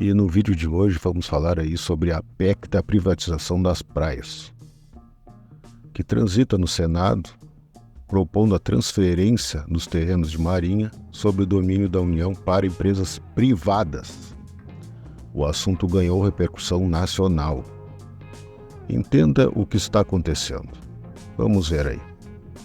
E no vídeo de hoje vamos falar aí sobre a PEC da privatização das praias, que transita no Senado, propondo a transferência dos terrenos de Marinha sob o domínio da União para empresas privadas. O assunto ganhou repercussão nacional. Entenda o que está acontecendo. Vamos ver aí.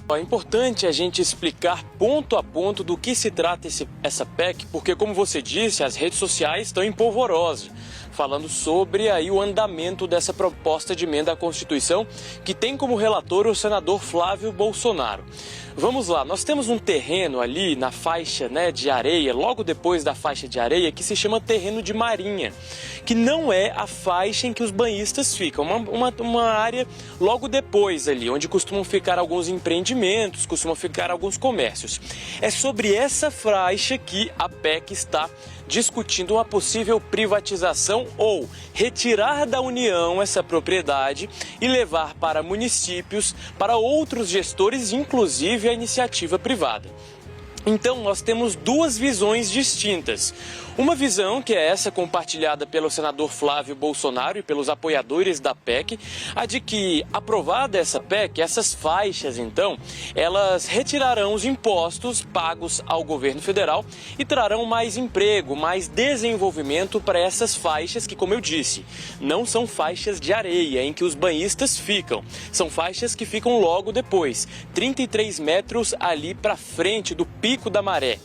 É importante a gente explicar ponto a ponto do que se trata essa PEC, porque, como você disse, as redes sociais estão em polvorosa, falando sobre aí o andamento dessa proposta de emenda à Constituição, que tem como relator o senador Flávio Bolsonaro. Vamos lá, nós temos um terreno ali na faixa, de areia, logo depois da faixa de areia, que se chama terreno de Marinha, que não é a faixa em que os banhistas ficam, uma área logo depois ali, onde costumam ficar alguns empreendimentos, costumam ficar alguns comércios. É sobre essa faixa que a PEC está discutindo uma possível privatização ou retirar da União essa propriedade e levar para municípios, para outros gestores, inclusive a iniciativa privada. Então, nós temos duas visões distintas. Uma visão, que é essa compartilhada pelo senador Flávio Bolsonaro e pelos apoiadores da PEC, a de que, aprovada essa PEC, essas faixas, então, elas retirarão os impostos pagos ao governo federal e trarão mais emprego, mais desenvolvimento para essas faixas que, como eu disse, não são faixas de areia em que os banhistas ficam. São faixas que ficam logo depois, 33 metros ali para frente do Pico da Maré.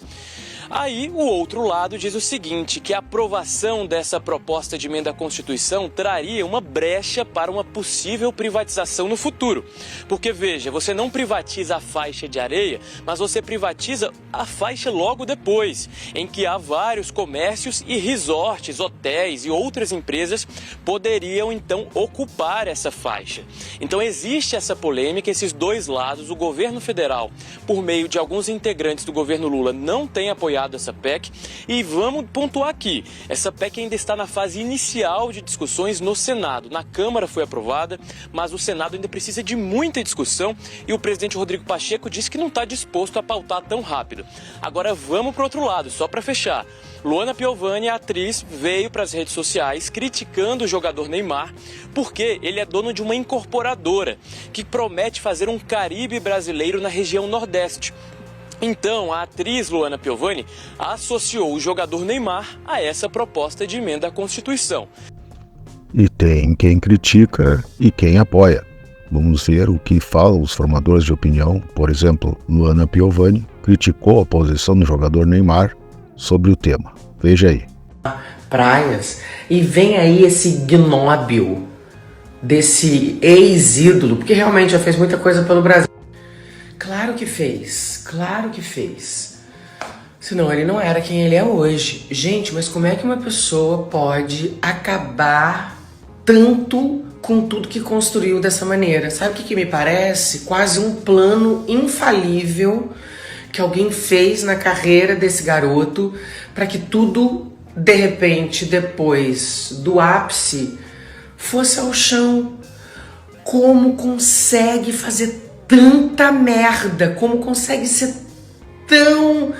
Aí, o outro lado diz o seguinte, que a aprovação dessa proposta de emenda à Constituição traria uma brecha para uma possível privatização no futuro. Porque, veja, você não privatiza a faixa de areia, mas você privatiza a faixa logo depois, em que há vários comércios e resorts, hotéis e outras empresas poderiam, então, ocupar essa faixa. Então, existe essa polêmica, esses dois lados. O governo federal, por meio de alguns integrantes do governo Lula, não tem apoiado essa PEC, e vamos pontuar aqui, essa PEC ainda está na fase inicial de discussões no Senado. Na Câmara foi aprovada, mas o Senado ainda precisa de muita discussão e o presidente Rodrigo Pacheco disse que não está disposto a pautar tão rápido. Agora vamos para o outro lado, só para fechar. Luana Piovani, a atriz, veio para as redes sociais criticando o jogador Neymar porque ele é dono de uma incorporadora que promete fazer um Caribe brasileiro na região Nordeste. Então, a atriz Luana Piovani associou o jogador Neymar a essa proposta de emenda à Constituição. E tem quem critica e quem apoia. Vamos ver o que falam os formadores de opinião. Por exemplo, Luana Piovani criticou a posição do jogador Neymar sobre o tema. Veja aí. Praias, e vem aí esse gnóbil desse ex-ídolo, porque realmente já fez muita coisa pelo Brasil. Claro que fez, claro que fez. Senão ele não era quem ele é hoje. Gente, mas como é que uma pessoa pode acabar tanto com tudo que construiu dessa maneira? Sabe o que me parece? Quase um plano infalível que alguém fez na carreira desse garoto para que tudo, de repente, depois do ápice, fosse ao chão. Como consegue fazer tanta merda, como consegue ser tão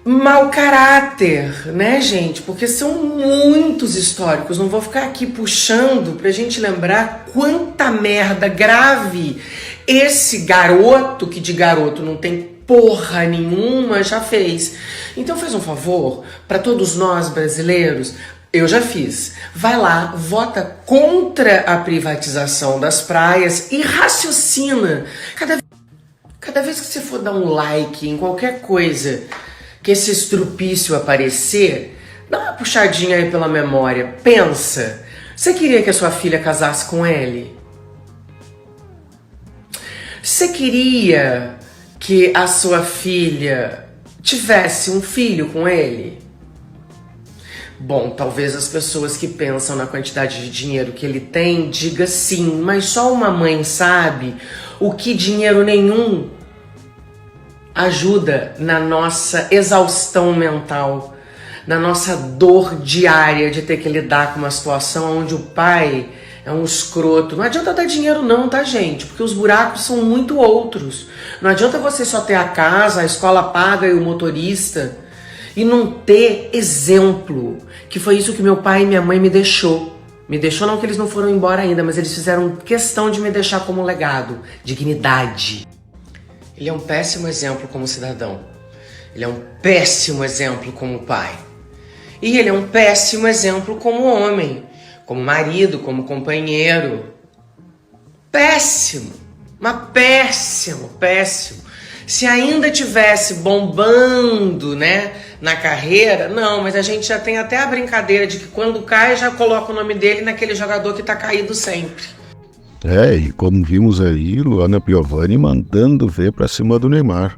mau caráter, né, gente? Porque são muitos históricos, não vou ficar aqui puxando pra gente lembrar quanta merda grave esse garoto, que de garoto não tem porra nenhuma, já fez. Então faz um favor pra todos nós brasileiros. Eu já fiz. Vai lá, vota contra a privatização das praias e raciocina. Cada vez que você for dar um like em qualquer coisa que esse estrupício aparecer, dá uma puxadinha aí pela memória. Pensa, você queria que a sua filha casasse com ele? Você queria que a sua filha tivesse um filho com ele? Bom, talvez as pessoas que pensam na quantidade de dinheiro que ele tem diga sim, mas só uma mãe sabe o que dinheiro nenhum ajuda na nossa exaustão mental, na nossa dor diária de ter que lidar com uma situação onde o pai é um escroto. Não adianta dar dinheiro não, tá, gente? Porque os buracos são muito outros. Não adianta você só ter a casa, a escola paga e o motorista e não ter exemplo, que foi isso que meu pai e minha mãe me deixou. Me deixou não que eles não foram embora ainda, mas eles fizeram questão de me deixar como legado, dignidade. Ele é um péssimo exemplo como cidadão. Ele é um péssimo exemplo como pai. E ele é um péssimo exemplo como homem, como marido, como companheiro. Péssimo, mas péssimo, péssimo. Se ainda tivesse bombando, né, na carreira, não, mas a gente já tem até a brincadeira de que quando cai já coloca o nome dele naquele jogador que tá caído sempre. E como vimos aí, Luana Piovani mandando ver pra cima do Neymar.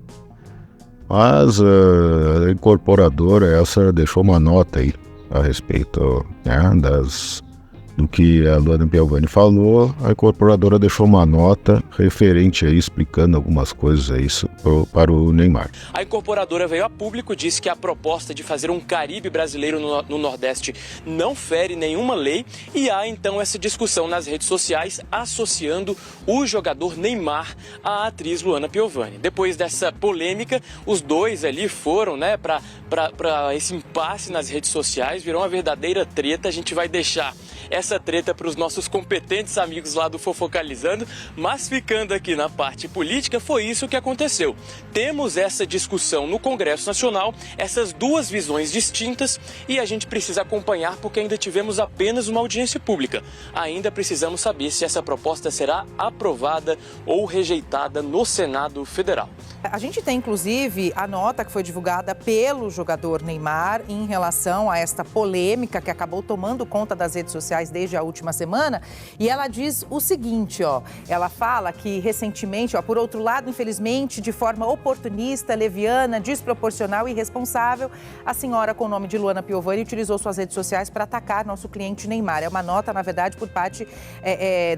Mas a incorporadora, essa deixou uma nota aí a respeito, né, do que a Luana Piovani falou. A incorporadora deixou uma nota referente aí, explicando algumas coisas aí para o Neymar. A incorporadora veio a público, disse que a proposta de fazer um Caribe brasileiro no Nordeste não fere nenhuma lei, e há então essa discussão nas redes sociais associando o jogador Neymar à atriz Luana Piovani. Depois dessa polêmica, os dois ali foram, né, para esse impasse nas redes sociais, virou uma verdadeira treta. A gente vai deixar essa treta para os nossos competentes amigos lá do Fofocalizando, mas ficando aqui na parte política, foi isso que aconteceu. Temos essa discussão no Congresso Nacional, essas duas visões distintas, e a gente precisa acompanhar porque ainda tivemos apenas uma audiência pública. Ainda precisamos saber se essa proposta será aprovada ou rejeitada no Senado Federal. A gente tem, inclusive, a nota que foi divulgada pelo jogador Neymar em relação a esta polêmica que acabou tomando conta das redes sociais desde a última semana. E ela diz o seguinte, ela fala que recentemente, por outro lado, infelizmente, de forma oportunista, leviana, desproporcional e irresponsável, a senhora com o nome de Luana Piovani utilizou suas redes sociais para atacar nosso cliente Neymar. É uma nota, na verdade, por parte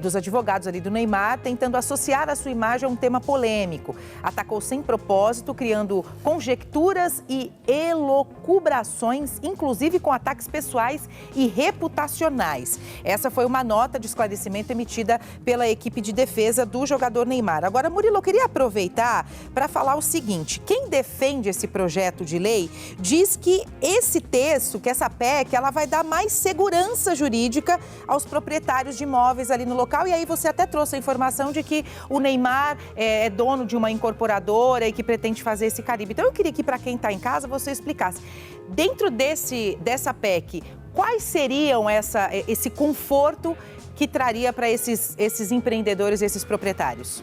dos advogados ali do Neymar, tentando associar a sua imagem a um tema polêmico. Atacou sem propósito, criando conjecturas e elucubrações, inclusive com ataques pessoais e reputacionais. Essa foi uma nota de esclarecimento emitida pela equipe de defesa do jogador Neymar. Agora, Murilo, eu queria aproveitar para falar o seguinte: quem defende esse projeto de lei diz que esse texto, que essa PEC, ela vai dar mais segurança jurídica aos proprietários de imóveis ali no local. E aí você até trouxe a informação de que o Neymar é dono de uma incorporadora e que pretende fazer esse Caribe. Então eu queria que, para quem está em casa, você explicasse, dentro dessa PEC, quais seriam esse conforto que traria para esses empreendedores, esses proprietários?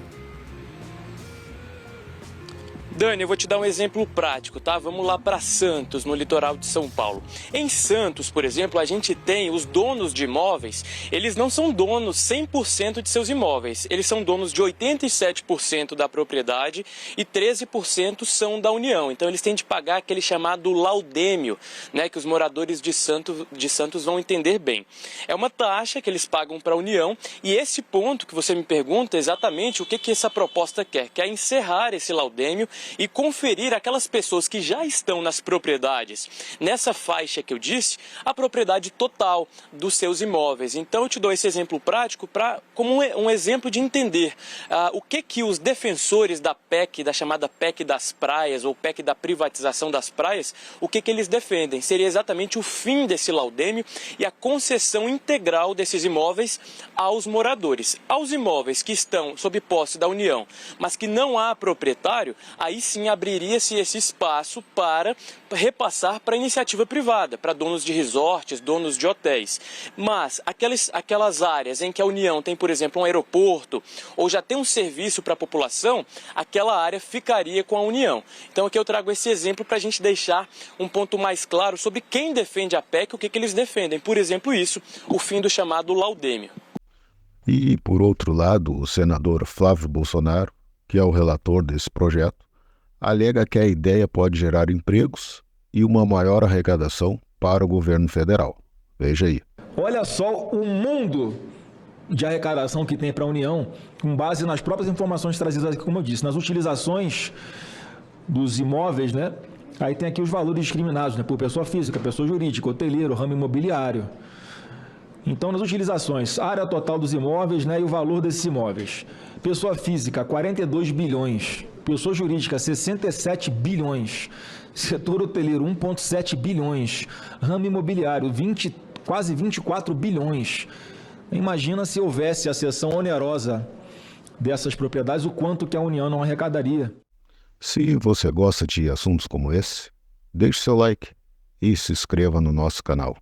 Dani, eu vou te dar um exemplo prático, tá? Vamos lá para Santos, no litoral de São Paulo. Em Santos, por exemplo, a gente tem os donos de imóveis, eles não são donos 100% de seus imóveis, eles são donos de 87% da propriedade e 13% são da União. Então eles têm de pagar aquele chamado laudêmio, né, que os moradores de Santos vão entender bem. É uma taxa que eles pagam para a União, e esse ponto que você me pergunta é exatamente o que essa proposta quer. Quer encerrar esse laudêmio e conferir aquelas pessoas que já estão nas propriedades, nessa faixa que eu disse, a propriedade total dos seus imóveis. Então eu te dou esse exemplo prático como um exemplo de entender o que os defensores da PEC, da chamada PEC das praias ou PEC da privatização das praias, o que eles defendem. Seria exatamente o fim desse laudêmio e a concessão integral desses imóveis aos moradores. Aos imóveis que estão sob posse da União, mas que não há proprietário, aí sim abriria-se esse espaço para repassar para a iniciativa privada, para donos de resorts, donos de hotéis. Mas aquelas áreas em que a União tem, por exemplo, um aeroporto ou já tem um serviço para a população, aquela área ficaria com a União. Então aqui eu trago esse exemplo para a gente deixar um ponto mais claro sobre quem defende a PEC, o que eles defendem. Por exemplo, o fim do chamado laudêmio. E, por outro lado, o senador Flávio Bolsonaro, que é o relator desse projeto, alega que a ideia pode gerar empregos e uma maior arrecadação para o governo federal. Veja aí. Olha só o mundo de arrecadação que tem para a União, com base nas próprias informações trazidas aqui, como eu disse, nas utilizações dos imóveis, né? Aí tem aqui os valores discriminados, né? Por pessoa física, pessoa jurídica, hoteleiro, ramo imobiliário. Então, nas utilizações, área total dos imóveis, né, e o valor desses imóveis. Pessoa física, 42 bilhões. Pessoa jurídica, 67 bilhões. Setor hoteleiro, 1,7 bilhões. Ramo imobiliário, quase 24 bilhões. Imagina se houvesse a cessão onerosa dessas propriedades, o quanto que a União não arrecadaria. Se você gosta de assuntos como esse, deixe seu like e se inscreva no nosso canal.